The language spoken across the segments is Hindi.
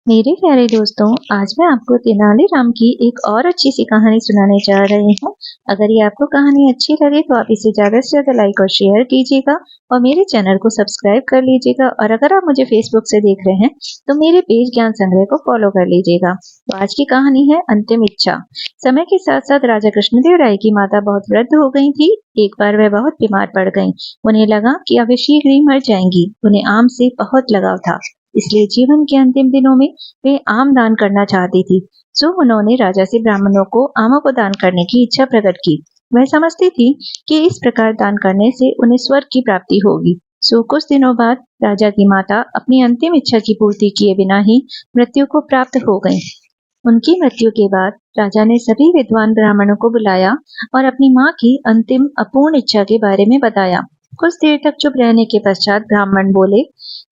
मेरे प्यारे दोस्तों, आज मैं आपको तेनालीराम की एक और अच्छी सी कहानी सुनाने जा रही हूँ। अगर ये आपको कहानी अच्छी लगे तो आप इसे ज्यादा से ज्यादा लाइक और शेयर कीजिएगा और मेरे चैनल को सब्सक्राइब कर लीजिएगा। और अगर आप मुझे फेसबुक से देख रहे हैं तो मेरे पेज ज्ञान संग्रह को फॉलो कर लीजिएगा। तो आज की कहानी है अंतिम इच्छा। समय के साथ साथ राजा कृष्णदेव राय की माता बहुत वृद्ध हो गई थी। एक बार वह बहुत बीमार पड़ गईं। उन्हें लगा कि अब वे शीघ्र ही मर जाएंगी। उन्हें आम से बहुत लगाव था, इसलिए जीवन के अंतिम दिनों में वे आम दान करना चाहती थी। सो उन्होंने राजा से ब्राह्मणों को आमों को दान करने की इच्छा प्रकट की। वह समझती थी कि इस प्रकार दान करने से उन्हें स्वर्ग की प्राप्ति होगी। सो कुछ दिनों बाद राजा की माता अपनी अंतिम इच्छा की पूर्ति किए बिना ही मृत्यु को प्राप्त हो गईं। उनकी मृत्यु के बाद राजा ने सभी विद्वान ब्राह्मणों को बुलाया और अपनी माँ की अंतिम अपूर्ण इच्छा के बारे में बताया। कुछ देर तक चुप रहने के पश्चात ब्राह्मण बोले,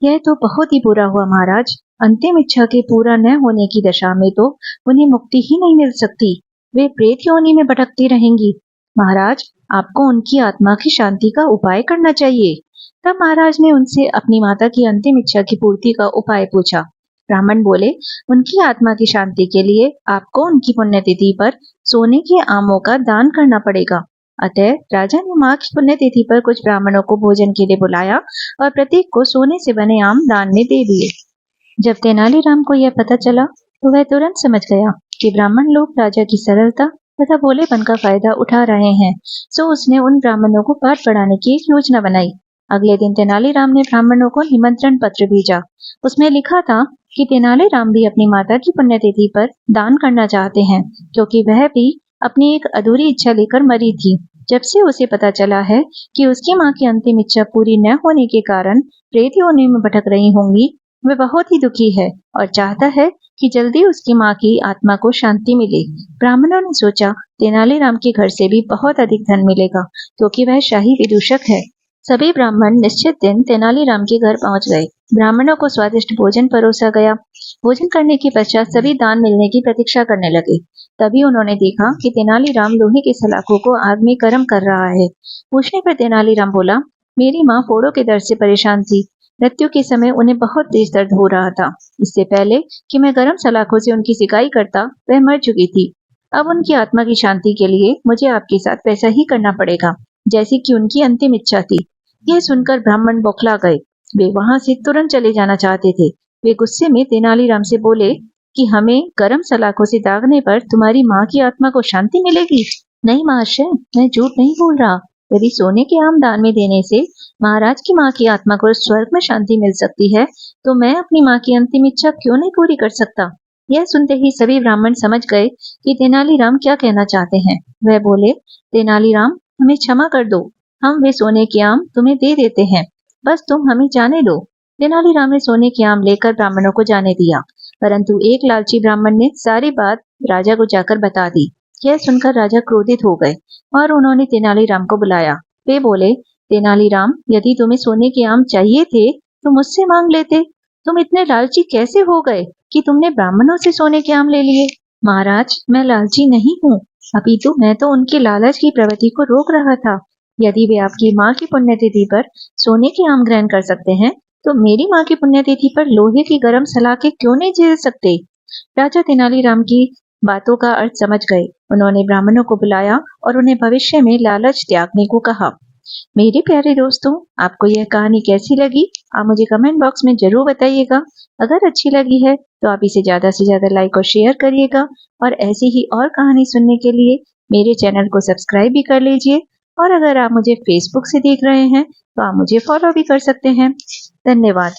यह तो बहुत ही बुरा हुआ महाराज। अंतिम इच्छा के पूरा न होने की दशा में तो उन्हें मुक्ति ही नहीं मिल सकती। वे प्रेत योनि में भटकती रहेंगी। महाराज, आपको उनकी आत्मा की शांति का उपाय करना चाहिए। तब महाराज ने उनसे अपनी माता की अंतिम इच्छा की पूर्ति का उपाय पूछा। ब्राह्मण बोले, उनकी आत्मा की शांति के लिए आपको उनकी पुण्यतिथि पर सोने के आमों का दान करना पड़ेगा। अतः राजा ने माँ की पुण्यतिथि पर कुछ ब्राह्मणों को भोजन के लिए बुलाया और प्रत्येक को सोने से बने आम दान में दे दिए। जब तेनालीराम को यह पता चला तो वह तुरंत समझ गया कि ब्राह्मण लोग राजा की सरलता तथा भोलेपन का फायदा उठा रहे हैं। सो उसने उन ब्राह्मणों को पाठ पढ़ाने की एक योजना बनाई। अगले दिन तेनालीराम ने ब्राह्मणों को निमंत्रण पत्र भेजा। उसमें लिखा था कि तेनालीराम भी अपनी माता की पुण्यतिथि पर दान करना चाहते हैं, क्योंकि वह भी अपनी एक अधूरी इच्छा लेकर मरी थी। जब से उसे पता चला है कि उसकी माँ की अंतिम इच्छा पूरी न होने के कारण प्रेत योनि में भटक रही होंगी, वह बहुत ही दुखी है और चाहता है कि जल्दी उसकी माँ की आत्मा को शांति मिले। ब्राह्मणों ने सोचा, तेनालीराम के घर से भी बहुत अधिक धन मिलेगा, क्योंकि वह शाही विदूषक है। सभी ब्राह्मण निश्चित दिन तेनालीराम के घर पहुंच गए। ब्राह्मणों को स्वादिष्ट भोजन परोसा गया। भोजन करने के पश्चात सभी दान मिलने की प्रतीक्षा करने लगे। तभी उन्होंने देखा कि तेनालीराम लोहे के सलाखों को आग में गर्म कर रहा है। पूछने पर तेनालीराम बोला, मेरी माँ फोड़ों के दर्द से परेशान थी। मृत्यु के समय उन्हें बहुत तेज दर्द हो रहा था। इससे पहले कि मैं गर्म सलाखों से उनकी सिकाई करता, वह मर चुकी थी। अब उनकी आत्मा की शांति के लिए मुझे आपके साथ वैसा ही करना पड़ेगा जैसी कि उनकी अंतिम इच्छा थी। यह सुनकर ब्राह्मण बौखला गए। वे वहां से तुरंत चले जाना चाहते थे। वे गुस्से में तेनालीराम से बोले कि हमें गर्म सलाखों से दागने पर तुम्हारी माँ की आत्मा को शांति मिलेगी। नहीं महाशय, मैं झूठ नहीं बोल रहा। यदि सोने के आम दान में देने से महाराज की माँ की आत्मा को स्वर्ग में शांति मिल सकती है, तो मैं अपनी माँ की अंतिम इच्छा क्यों नहीं पूरी कर सकता। यह सुनते ही सभी ब्राह्मण समझ गए कि तेनालीराम क्या कहना चाहते हैं। वह बोले, तेनालीराम, हमें क्षमा कर दो। हम वे सोने के आम तुम्हें दे देते हैं, बस तुम हमें जाने दो। तेनालीराम ने सोने के आम लेकर ब्राह्मणों को जाने दिया, परंतु एक लालची ब्राह्मण ने सारी बात राजा को जाकर बता दी। यह सुनकर राजा क्रोधित हो गए और उन्होंने तेनालीराम को बुलाया। वे बोले, तेनालीराम, यदि तुम्हें सोने के आम चाहिए थे तो मुझसे मांग लेते। तुम इतने लालची कैसे हो गए कि तुमने ब्राह्मणों से सोने के आम ले लिए। महाराज, मैं लालची नहीं हूँ, अपितु मैं तो उनके लालच की प्रवृत्ति को रोक रहा था। यदि वे आपकी माँ की पुण्यतिथि पर सोने के आम ग्रहण कर सकते हैं, तो मेरी माँ की पुण्यतिथि पर लोहे की गर्म सलाखें क्यों नहीं झेल सकते। राजा तेनालीराम की बातों का अर्थ समझ गए। उन्होंने ब्राह्मणों को बुलाया और उन्हें भविष्य में लालच त्यागने को कहा। मेरे प्यारे दोस्तों, आपको यह कहानी कैसी लगी, आप मुझे कमेंट बॉक्स में जरूर बताइएगा। अगर अच्छी लगी है तो आप इसे ज्यादा से ज्यादा लाइक और शेयर करिएगा और ऐसी ही और कहानी सुनने के लिए मेरे चैनल को सब्सक्राइब भी कर लीजिए। और अगर आप मुझे फेसबुक से देख रहे हैं तो आप मुझे फॉलो भी कर सकते हैं। धन्यवाद।